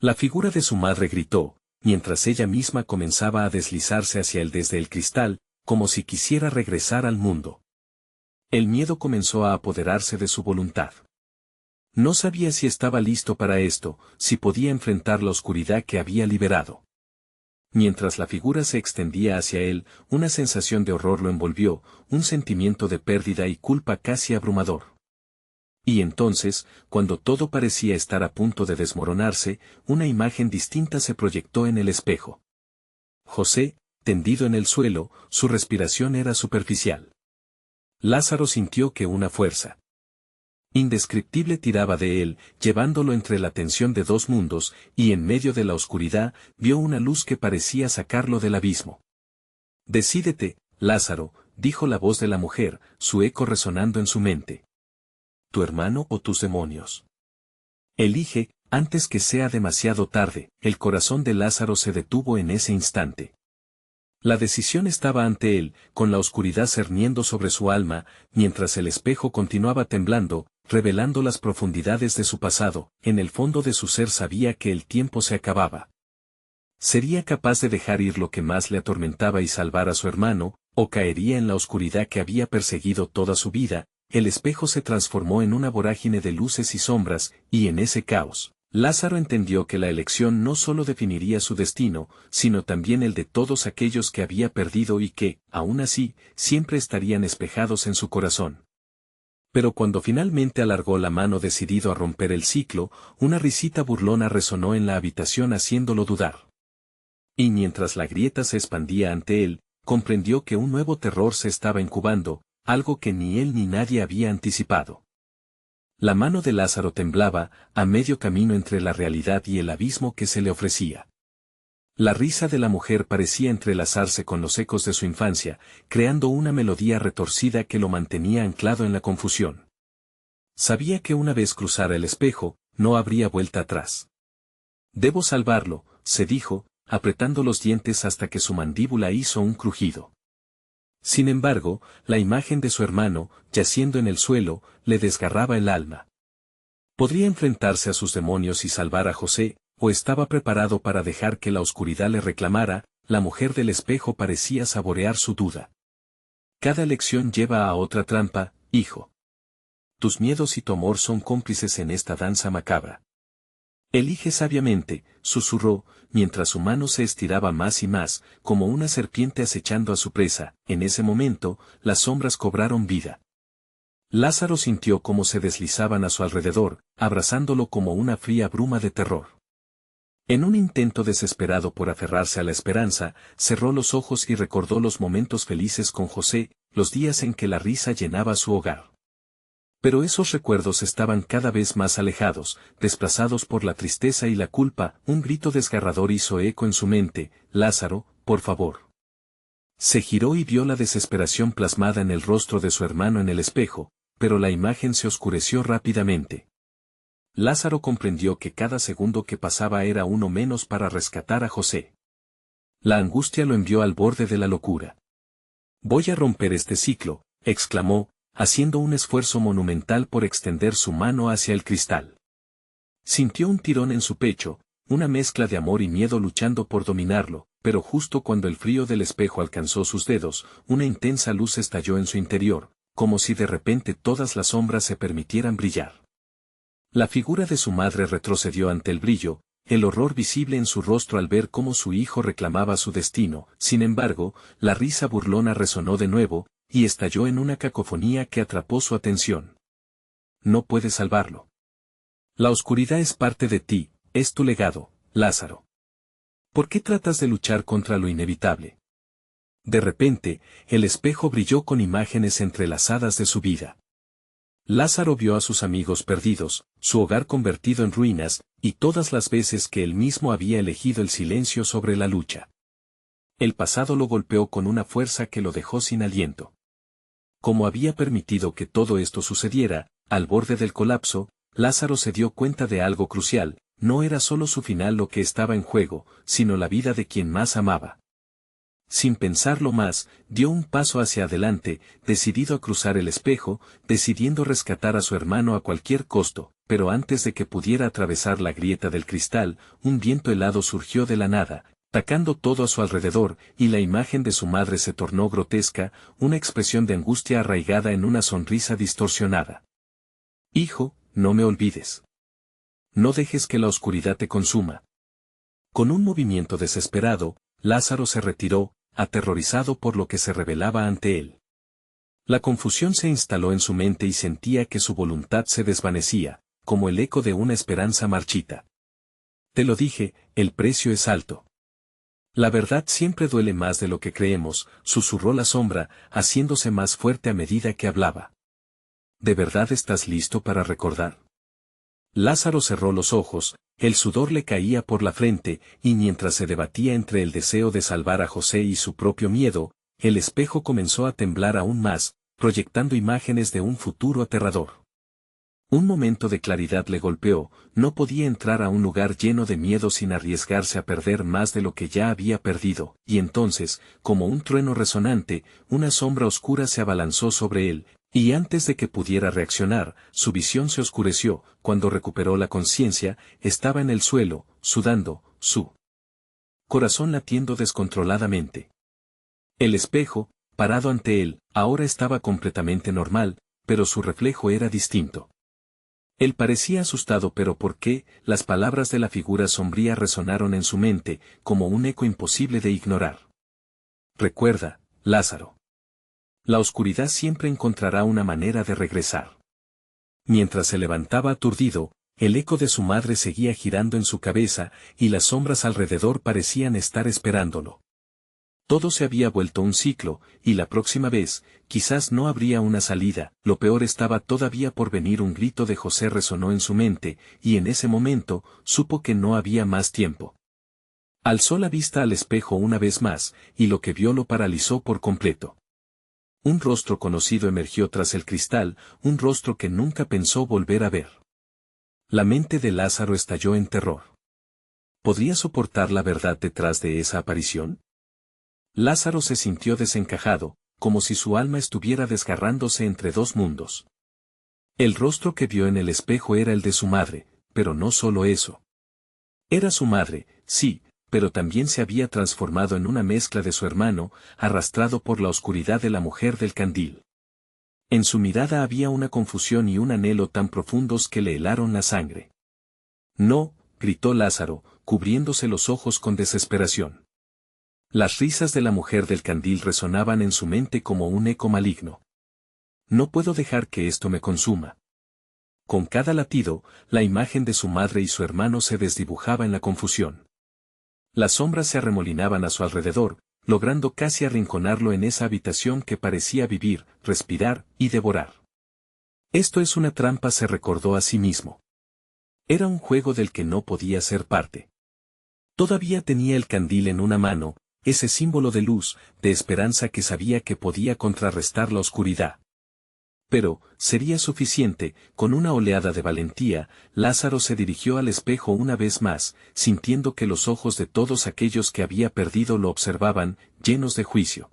La figura de su madre gritó, mientras ella misma comenzaba a deslizarse hacia él desde el cristal, como si quisiera regresar al mundo. El miedo comenzó a apoderarse de su voluntad. No sabía si estaba listo para esto, si podía enfrentar la oscuridad que había liberado. Mientras la figura se extendía hacia él, una sensación de horror lo envolvió, un sentimiento de pérdida y culpa casi abrumador. Y entonces, cuando todo parecía estar a punto de desmoronarse, una imagen distinta se proyectó en el espejo. José, tendido en el suelo, su respiración era superficial. Lázaro sintió que una fuerza Indescriptible tiraba de él, llevándolo entre la tensión de dos mundos, y en medio de la oscuridad, vio una luz que parecía sacarlo del abismo. Decídete, Lázaro, dijo la voz de la mujer, su eco resonando en su mente. ¿Tu hermano o tus demonios? Elige, antes que sea demasiado tarde. El corazón de Lázaro se detuvo en ese instante. La decisión estaba ante él, con la oscuridad cerniendo sobre su alma, mientras el espejo continuaba temblando, revelando las profundidades de su pasado. En el fondo de su ser sabía que el tiempo se acababa. ¿Sería capaz de dejar ir lo que más le atormentaba y salvar a su hermano, o caería en la oscuridad que había perseguido toda su vida? El espejo se transformó en una vorágine de luces y sombras, y en ese caos, Lázaro entendió que la elección no solo definiría su destino, sino también el de todos aquellos que había perdido y que, aún así, siempre estarían espejados en su corazón. Pero cuando finalmente alargó la mano decidido a romper el ciclo, una risita burlona resonó en la habitación haciéndolo dudar. Y mientras la grieta se expandía ante él, comprendió que un nuevo terror se estaba incubando, algo que ni él ni nadie había anticipado. La mano de Lázaro temblaba, a medio camino entre la realidad y el abismo que se le ofrecía. La risa de la mujer parecía entrelazarse con los ecos de su infancia, creando una melodía retorcida que lo mantenía anclado en la confusión. Sabía que una vez cruzara el espejo, no habría vuelta atrás. Debo salvarlo, se dijo, apretando los dientes hasta que su mandíbula hizo un crujido. Sin embargo, la imagen de su hermano, yaciendo en el suelo, le desgarraba el alma. ¿Podría enfrentarse a sus demonios y salvar a José, o estaba preparado para dejar que la oscuridad le reclamara? La mujer del espejo parecía saborear su duda. Cada elección lleva a otra trampa, hijo. Tus miedos y tu amor son cómplices en esta danza macabra. Elige sabiamente, susurró, mientras su mano se estiraba más y más, como una serpiente acechando a su presa. En ese momento, las sombras cobraron vida. Lázaro sintió cómo se deslizaban a su alrededor, abrazándolo como una fría bruma de terror. En un intento desesperado por aferrarse a la esperanza, cerró los ojos y recordó los momentos felices con José, los días en que la risa llenaba su hogar. Pero esos recuerdos estaban cada vez más alejados, desplazados por la tristeza y la culpa. Un grito desgarrador hizo eco en su mente: Lázaro, por favor. Se giró y vio la desesperación plasmada en el rostro de su hermano en el espejo, pero la imagen se oscureció rápidamente. Lázaro comprendió que cada segundo que pasaba era uno menos para rescatar a José. La angustia lo envió al borde de la locura. Voy a romper este ciclo, exclamó, haciendo un esfuerzo monumental por extender su mano hacia el cristal. Sintió un tirón en su pecho, una mezcla de amor y miedo luchando por dominarlo, pero justo cuando el frío del espejo alcanzó sus dedos, una intensa luz estalló en su interior, como si de repente todas las sombras se permitieran brillar. La figura de su madre retrocedió ante el brillo, el horror visible en su rostro al ver cómo su hijo reclamaba su destino. Sin embargo, la risa burlona resonó de nuevo, y estalló en una cacofonía que atrapó su atención. No puedes salvarlo. La oscuridad es parte de ti, es tu legado, Lázaro. ¿Por qué tratas de luchar contra lo inevitable? De repente, el espejo brilló con imágenes entrelazadas de su vida. Lázaro vio a sus amigos perdidos, su hogar convertido en ruinas, y todas las veces que él mismo había elegido el silencio sobre la lucha. El pasado lo golpeó con una fuerza que lo dejó sin aliento. Como había permitido que todo esto sucediera, al borde del colapso, Lázaro se dio cuenta de algo crucial: no era solo su final lo que estaba en juego, sino la vida de quien más amaba. Sin pensarlo más, dio un paso hacia adelante, decidido a cruzar el espejo, decidiendo rescatar a su hermano a cualquier costo, pero antes de que pudiera atravesar la grieta del cristal, un viento helado surgió de la nada, tacando todo a su alrededor, y la imagen de su madre se tornó grotesca, una expresión de angustia arraigada en una sonrisa distorsionada. Hijo, no me olvides. No dejes que la oscuridad te consuma. Con un movimiento desesperado, Lázaro se retiró, aterrorizado por lo que se revelaba ante él. La confusión se instaló en su mente y sentía que su voluntad se desvanecía, como el eco de una esperanza marchita. Te lo dije, el precio es alto. La verdad siempre duele más de lo que creemos, susurró la sombra, haciéndose más fuerte a medida que hablaba. ¿De verdad estás listo para recordar? Lázaro cerró los ojos, el sudor le caía por la frente, y mientras se debatía entre el deseo de salvar a José y su propio miedo, el espejo comenzó a temblar aún más, proyectando imágenes de un futuro aterrador. Un momento de claridad le golpeó, no podía entrar a un lugar lleno de miedo sin arriesgarse a perder más de lo que ya había perdido, y entonces, como un trueno resonante, una sombra oscura se abalanzó sobre él, y antes de que pudiera reaccionar, su visión se oscureció. Cuando recuperó la conciencia, estaba en el suelo, sudando, su corazón latiendo descontroladamente. El espejo, parado ante él, ahora estaba completamente normal, pero su reflejo era distinto. Él parecía asustado, pero ¿por qué? Las palabras de la figura sombría resonaron en su mente, como un eco imposible de ignorar. Recuerda, Lázaro. La oscuridad siempre encontrará una manera de regresar. Mientras se levantaba aturdido, el eco de su madre seguía girando en su cabeza, y las sombras alrededor parecían estar esperándolo. Todo se había vuelto un ciclo, y la próxima vez, quizás no habría una salida. Lo peor estaba todavía por venir. Un grito de José resonó en su mente, y en ese momento, supo que no había más tiempo. Alzó la vista al espejo una vez más, y lo que vio lo paralizó por completo. Un rostro conocido emergió tras el cristal, un rostro que nunca pensó volver a ver. La mente de Lázaro estalló en terror. ¿Podría soportar la verdad detrás de esa aparición? Lázaro se sintió desencajado, como si su alma estuviera desgarrándose entre dos mundos. El rostro que vio en el espejo era el de su madre, pero no solo eso. Era su madre, sí, pero también se había transformado en una mezcla de su hermano, arrastrado por la oscuridad de la mujer del candil. En su mirada había una confusión y un anhelo tan profundos que le helaron la sangre. No, gritó Lázaro, cubriéndose los ojos con desesperación. Las risas de la mujer del candil resonaban en su mente como un eco maligno. No puedo dejar que esto me consuma. Con cada latido, la imagen de su madre y su hermano se desdibujaba en la confusión. Las sombras se arremolinaban a su alrededor, logrando casi arrinconarlo en esa habitación que parecía vivir, respirar y devorar. Esto es una trampa, se recordó a sí mismo. Era un juego del que no podía ser parte. Todavía tenía el candil en una mano, ese símbolo de luz, de esperanza que sabía que podía contrarrestar la oscuridad. Pero, sería suficiente. Con una oleada de valentía, Lázaro se dirigió al espejo una vez más, sintiendo que los ojos de todos aquellos que había perdido lo observaban, llenos de juicio.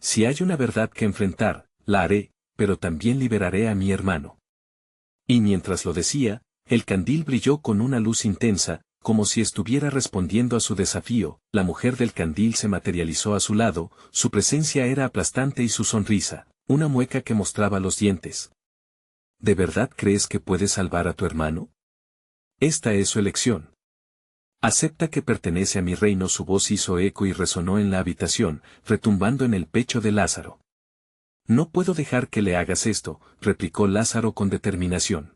Si hay una verdad que enfrentar, la haré, pero también liberaré a mi hermano. Y mientras lo decía, el candil brilló con una luz intensa, como si estuviera respondiendo a su desafío. La mujer del candil se materializó a su lado, su presencia era aplastante y su sonrisa, una mueca que mostraba los dientes. ¿De verdad crees que puedes salvar a tu hermano? Esta es su elección. Acepta que pertenece a mi reino. Su voz hizo eco y resonó en la habitación, retumbando en el pecho de Lázaro. No puedo dejar que le hagas esto, replicó Lázaro con determinación.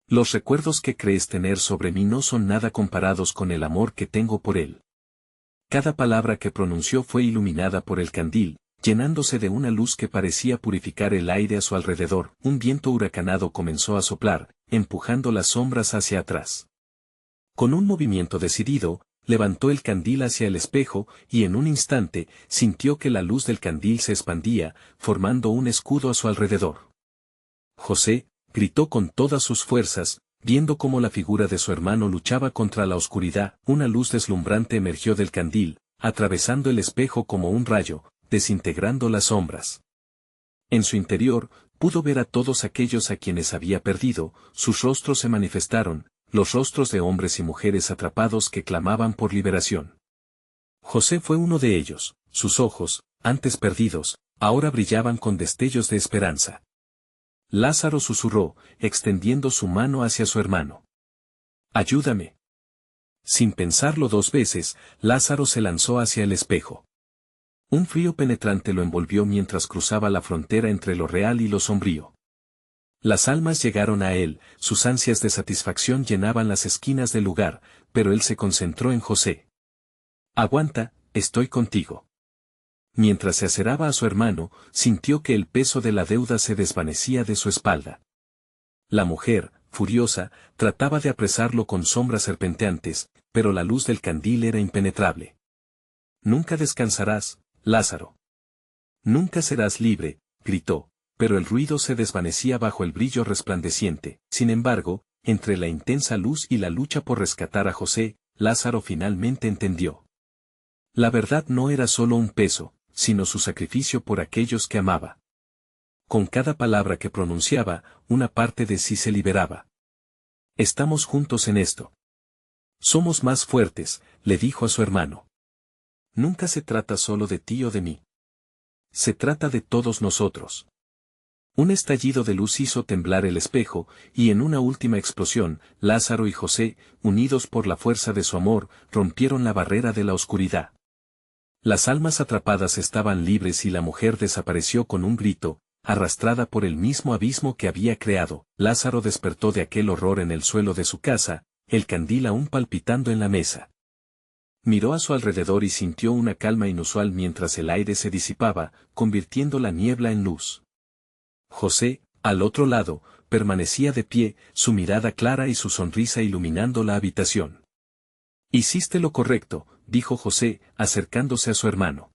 Los recuerdos que crees tener sobre mí no son nada comparados con el amor que tengo por él. Cada palabra que pronunció fue iluminada por el candil, llenándose de una luz que parecía purificar el aire a su alrededor. Un viento huracanado comenzó a soplar, empujando las sombras hacia atrás. Con un movimiento decidido, levantó el candil hacia el espejo, y en un instante, sintió que la luz del candil se expandía, formando un escudo a su alrededor. José, gritó con todas sus fuerzas, viendo cómo la figura de su hermano luchaba contra la oscuridad. Una luz deslumbrante emergió del candil, atravesando el espejo como un rayo, desintegrando las sombras. En su interior, pudo ver a todos aquellos a quienes había perdido. Sus rostros se manifestaron, los rostros de hombres y mujeres atrapados que clamaban por liberación. José fue uno de ellos. Sus ojos, antes perdidos, ahora brillaban con destellos de esperanza. Lázaro susurró, extendiendo su mano hacia su hermano. «Ayúdame». Sin pensarlo dos veces, Lázaro se lanzó hacia el espejo. Un frío penetrante lo envolvió mientras cruzaba la frontera entre lo real y lo sombrío. Las almas llegaron a él, sus ansias de satisfacción llenaban las esquinas del lugar, pero él se concentró en José. «Aguanta, estoy contigo». Mientras se aceraba a su hermano, sintió que el peso de la deuda se desvanecía de su espalda. La mujer, furiosa, trataba de apresarlo con sombras serpenteantes, pero la luz del candil era impenetrable. «Nunca descansarás, Lázaro. Nunca serás libre», gritó, pero el ruido se desvanecía bajo el brillo resplandeciente. Sin embargo, entre la intensa luz y la lucha por rescatar a José, Lázaro finalmente entendió. La verdad no era solo un peso, sino su sacrificio por aquellos que amaba. Con cada palabra que pronunciaba, una parte de sí se liberaba. «Estamos juntos en esto. Somos más fuertes», le dijo a su hermano. «Nunca se trata solo de ti o de mí. Se trata de todos nosotros». Un estallido de luz hizo temblar el espejo, y en una última explosión, Lázaro y José, unidos por la fuerza de su amor, rompieron la barrera de la oscuridad. Las almas atrapadas estaban libres y la mujer desapareció con un grito, arrastrada por el mismo abismo que había creado. Lázaro despertó de aquel horror en el suelo de su casa, el candil aún palpitando en la mesa. Miró a su alrededor y sintió una calma inusual mientras el aire se disipaba, convirtiendo la niebla en luz. José, al otro lado, permanecía de pie, su mirada clara y su sonrisa iluminando la habitación. «Hiciste lo correcto», dijo José, acercándose a su hermano.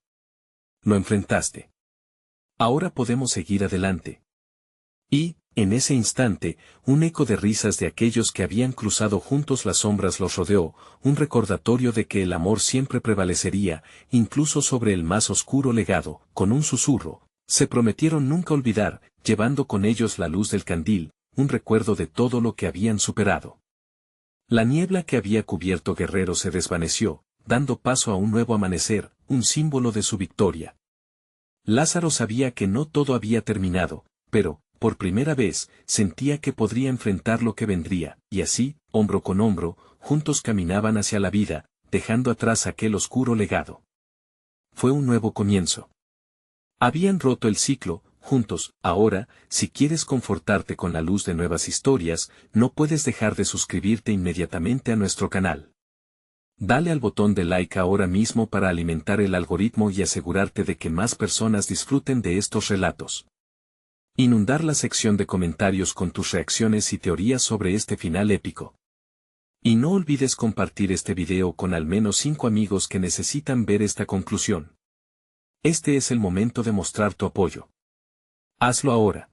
«Lo enfrentaste. Ahora podemos seguir adelante». Y, en ese instante, un eco de risas de aquellos que habían cruzado juntos las sombras los rodeó, un recordatorio de que el amor siempre prevalecería, incluso sobre el más oscuro legado. Con un susurro, se prometieron nunca olvidar, llevando con ellos la luz del candil, un recuerdo de todo lo que habían superado. La niebla que había cubierto Guerrero se desvaneció, dando paso a un nuevo amanecer, un símbolo de su victoria. Lázaro sabía que no todo había terminado, pero, por primera vez, sentía que podría enfrentar lo que vendría, y así, hombro con hombro, juntos caminaban hacia la vida, dejando atrás aquel oscuro legado. Fue un nuevo comienzo. Habían roto el ciclo, juntos. Ahora, si quieres confortarte con la luz de nuevas historias, no puedes dejar de suscribirte inmediatamente a nuestro canal. Dale al botón de like ahora mismo para alimentar el algoritmo y asegurarte de que más personas disfruten de estos relatos. Inundar la sección de comentarios con tus reacciones y teorías sobre este final épico. Y no olvides compartir este video con al menos 5 amigos que necesitan ver esta conclusión. Este es el momento de mostrar tu apoyo. Hazlo ahora.